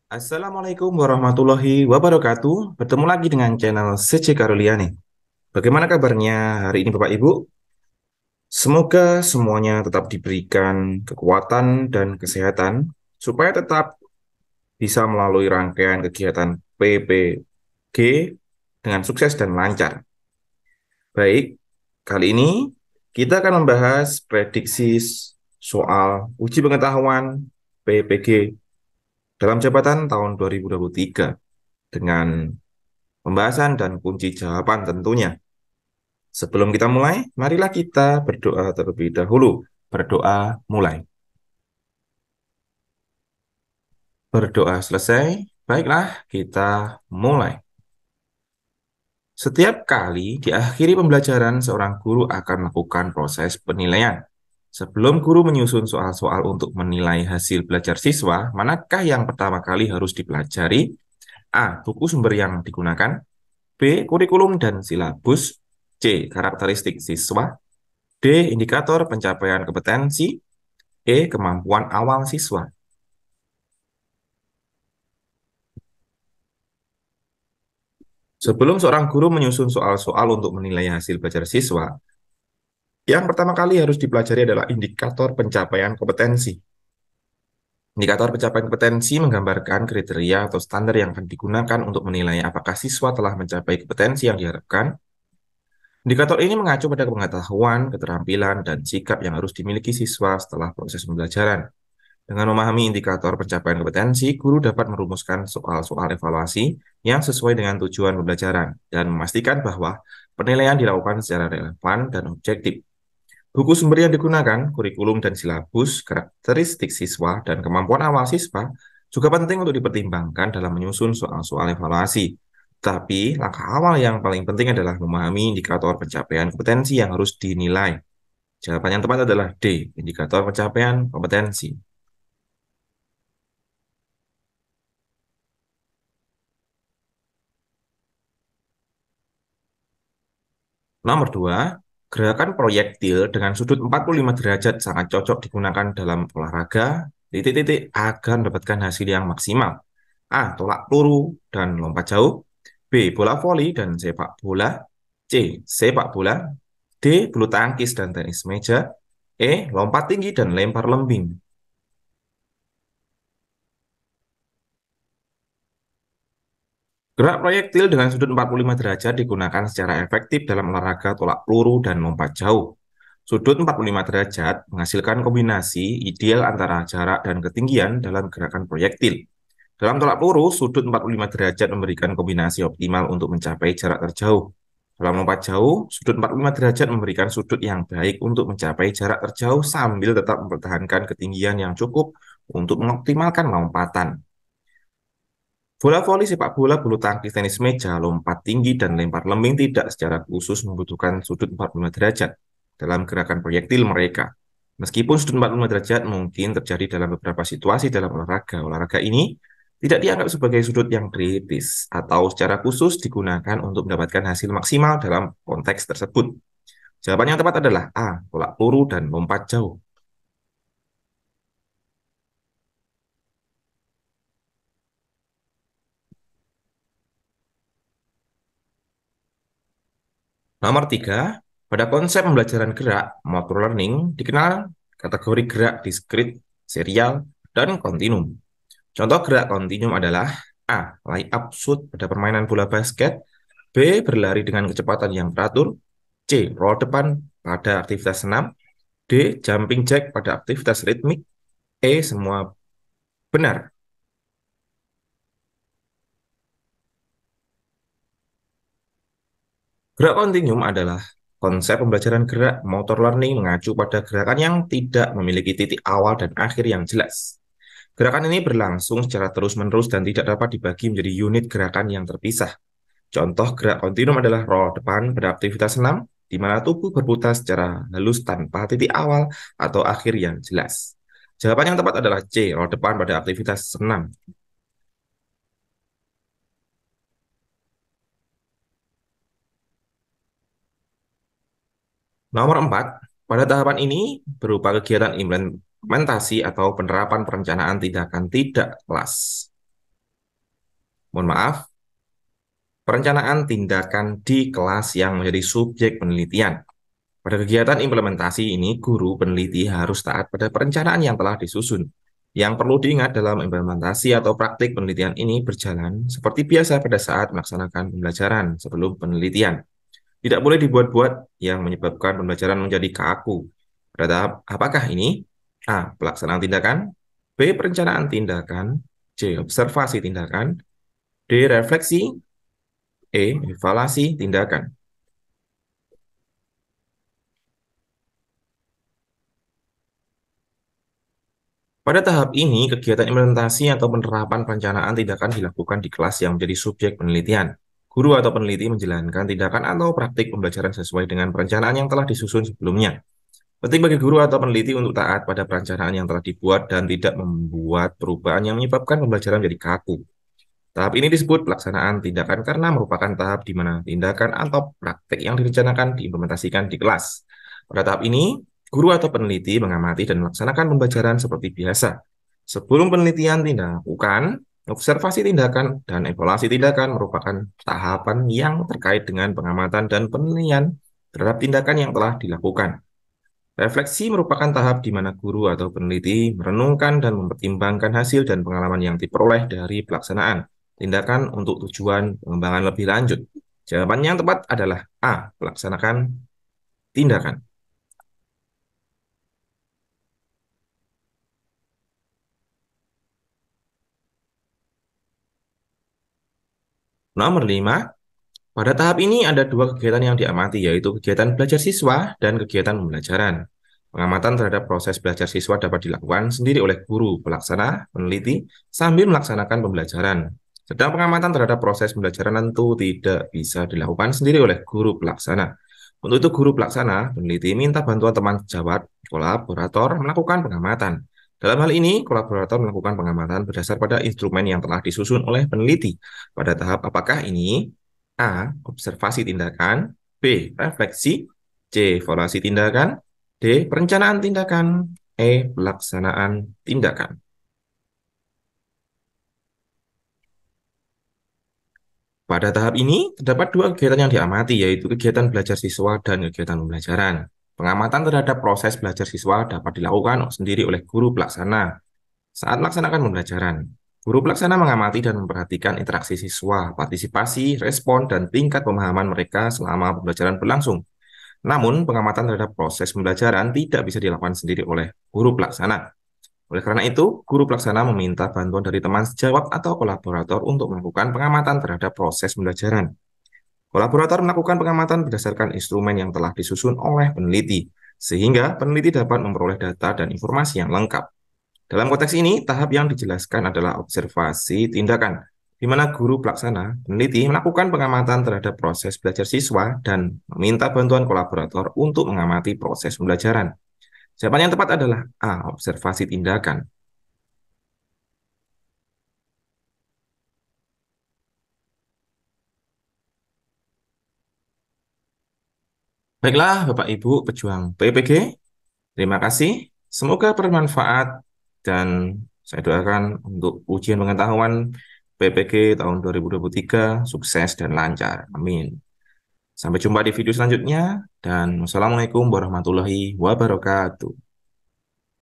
Assalamualaikum warahmatullahi wabarakatuh. Bertemu lagi dengan channel CC Karulia nih. Bagaimana kabarnya hari ini Bapak Ibu? Semoga semuanya tetap diberikan kekuatan dan kesehatan supaya tetap bisa melalui rangkaian kegiatan PPG dengan sukses dan lancar. Baik, kali ini kita akan membahas prediksi soal uji pengetahuan PPG dalam jabatan tahun 2023 dengan pembahasan dan kunci jawaban tentunya. Sebelum kita mulai, marilah kita berdoa terlebih dahulu. Berdoa mulai. Berdoa selesai, baiklah kita mulai. Setiap kali di akhiri pembelajaran, seorang guru akan melakukan proses penilaian. Sebelum guru menyusun soal-soal untuk menilai hasil belajar siswa, manakah yang pertama kali harus dipelajari? A. Buku sumber yang digunakan. B. Kurikulum dan silabus. C. Karakteristik siswa. D. Indikator pencapaian kompetensi. E. Kemampuan awal siswa. Sebelum seorang guru menyusun soal-soal untuk menilai hasil belajar siswa, yang pertama kali harus dipelajari adalah indikator pencapaian kompetensi. Indikator pencapaian kompetensi menggambarkan kriteria atau standar yang akan digunakan untuk menilai apakah siswa telah mencapai kompetensi yang diharapkan. Indikator ini mengacu pada pengetahuan, keterampilan, dan sikap yang harus dimiliki siswa setelah proses pembelajaran. Dengan memahami indikator pencapaian kompetensi, guru dapat merumuskan soal-soal evaluasi yang sesuai dengan tujuan pembelajaran dan memastikan bahwa penilaian dilakukan secara relevan dan objektif. Buku sumber yang digunakan, kurikulum dan silabus, karakteristik siswa, dan kemampuan awal siswa juga penting untuk dipertimbangkan dalam menyusun soal-soal evaluasi. Tapi, langkah awal yang paling penting adalah memahami indikator pencapaian kompetensi yang harus dinilai. Jawaban yang tepat adalah D, indikator pencapaian kompetensi. Nomor 2, gerakan proyektil dengan sudut 45 derajat sangat cocok digunakan dalam olahraga titik-titik agar mendapatkan hasil yang maksimal. A. Tolak peluru dan lompat jauh. B. Bola voli dan sepak bola. C. Sepak bola. D. Bulu tangkis dan tenis meja. E. Lompat tinggi dan lempar lembing. Gerak proyektil dengan sudut 45 derajat digunakan secara efektif dalam olahraga tolak peluru dan lompat jauh. Sudut 45 derajat menghasilkan kombinasi ideal antara jarak dan ketinggian dalam gerakan proyektil. Dalam tolak peluru, sudut 45 derajat memberikan kombinasi optimal untuk mencapai jarak terjauh. Dalam lompat jauh, sudut 45 derajat memberikan sudut yang baik untuk mencapai jarak terjauh sambil tetap mempertahankan ketinggian yang cukup untuk mengoptimalkan lompatan. Bola voli, sepak bola, bulu tangkis, tenis meja, lompat tinggi, dan lempar lembing tidak secara khusus membutuhkan sudut 45 derajat dalam gerakan proyektil mereka. Meskipun sudut 45 derajat mungkin terjadi dalam beberapa situasi dalam olahraga, olahraga ini tidak dianggap sebagai sudut yang kritis atau secara khusus digunakan untuk mendapatkan hasil maksimal dalam konteks tersebut. Jawaban yang tepat adalah A, tolak peluru dan lompat jauh. Nomor 3, pada konsep pembelajaran gerak, motor learning dikenal kategori gerak diskrit, serial, dan kontinum. Contoh gerak kontinum adalah A. Layup shoot pada permainan bola basket. B. Berlari dengan kecepatan yang teratur. C. Roll depan pada aktivitas senam. D. Jumping jack pada aktivitas ritmik. E. Semua benar. Gerak kontinum adalah konsep pembelajaran gerak motor learning mengacu pada gerakan yang tidak memiliki titik awal dan akhir yang jelas. Gerakan ini berlangsung secara terus-menerus dan tidak dapat dibagi menjadi unit gerakan yang terpisah. Contoh gerak kontinum adalah roll depan pada aktivitas senam, di mana tubuh berputar secara halus tanpa titik awal atau akhir yang jelas. Jawaban yang tepat adalah C, roll depan pada aktivitas senam. Nomor 4, pada tahapan ini berupa kegiatan implementasi atau penerapan perencanaan tindakan tidak kelas. Mohon maaf, perencanaan tindakan di kelas yang menjadi subjek penelitian. Pada kegiatan implementasi ini, guru peneliti harus taat pada perencanaan yang telah disusun. Yang perlu diingat dalam implementasi atau praktik penelitian ini berjalan seperti biasa pada saat melaksanakan pembelajaran sebelum penelitian. Tidak boleh dibuat-buat yang menyebabkan pembelajaran menjadi kaku. Pada tahap apakah ini? A. Pelaksanaan tindakan. B. Perencanaan tindakan. C. Observasi tindakan. D. Refleksi. E. Evaluasi tindakan. Pada tahap ini, kegiatan implementasi atau penerapan perencanaan tindakan dilakukan di kelas yang menjadi subjek penelitian. Guru atau peneliti menjalankan tindakan atau praktik pembelajaran sesuai dengan perencanaan yang telah disusun sebelumnya. Penting bagi guru atau peneliti untuk taat pada perencanaan yang telah dibuat dan tidak membuat perubahan yang menyebabkan pembelajaran menjadi kaku. Tahap ini disebut pelaksanaan tindakan karena merupakan tahap di mana tindakan atau praktik yang direncanakan diimplementasikan di kelas. Pada tahap ini, guru atau peneliti mengamati dan melaksanakan pembelajaran seperti biasa. Sebelum penelitian dilakukan, observasi tindakan dan evaluasi tindakan merupakan tahapan yang terkait dengan pengamatan dan penilaian terhadap tindakan yang telah dilakukan. Refleksi merupakan tahap di mana guru atau peneliti merenungkan dan mempertimbangkan hasil dan pengalaman yang diperoleh dari pelaksanaan tindakan untuk tujuan pengembangan lebih lanjut. Jawaban yang tepat adalah A. Pelaksanakan tindakan. Nomor 5, pada tahap ini ada dua kegiatan yang diamati, yaitu kegiatan belajar siswa dan kegiatan pembelajaran. Pengamatan terhadap proses belajar siswa dapat dilakukan sendiri oleh guru, pelaksana, peneliti, sambil melaksanakan pembelajaran. Sedang pengamatan terhadap proses pembelajaran tentu tidak bisa dilakukan sendiri oleh guru pelaksana. Untuk itu, guru pelaksana, peneliti minta bantuan teman sejawat, kolaborator melakukan pengamatan. Dalam hal ini, kolaborator melakukan pengamatan berdasar pada instrumen yang telah disusun oleh peneliti. Pada tahap apakah ini? A. Observasi tindakan. B. Refleksi. C. Evaluasi tindakan. D. Perencanaan tindakan. E. Pelaksanaan tindakan. Pada tahap ini, terdapat dua kegiatan yang diamati, yaitu kegiatan belajar siswa dan kegiatan pembelajaran. Pengamatan terhadap proses belajar siswa dapat dilakukan sendiri oleh guru pelaksana saat melaksanakan pembelajaran. Guru pelaksana mengamati dan memperhatikan interaksi siswa, partisipasi, respon, dan tingkat pemahaman mereka selama pembelajaran berlangsung. Namun, pengamatan terhadap proses pembelajaran tidak bisa dilakukan sendiri oleh guru pelaksana. Oleh karena itu, guru pelaksana meminta bantuan dari teman sejawat atau kolaborator untuk melakukan pengamatan terhadap proses pembelajaran. Kolaborator melakukan pengamatan berdasarkan instrumen yang telah disusun oleh peneliti, sehingga peneliti dapat memperoleh data dan informasi yang lengkap. Dalam konteks ini, tahap yang dijelaskan adalah observasi tindakan, di mana guru pelaksana, peneliti melakukan pengamatan terhadap proses belajar siswa dan meminta bantuan kolaborator untuk mengamati proses pembelajaran. Jawaban yang tepat adalah A. Observasi tindakan. Baiklah, Bapak Ibu pejuang PPG, terima kasih. Semoga bermanfaat dan saya doakan untuk ujian pengetahuan PPG tahun 2023 sukses dan lancar. Amin. Sampai jumpa di video selanjutnya dan wassalamualaikum warahmatullahi wabarakatuh.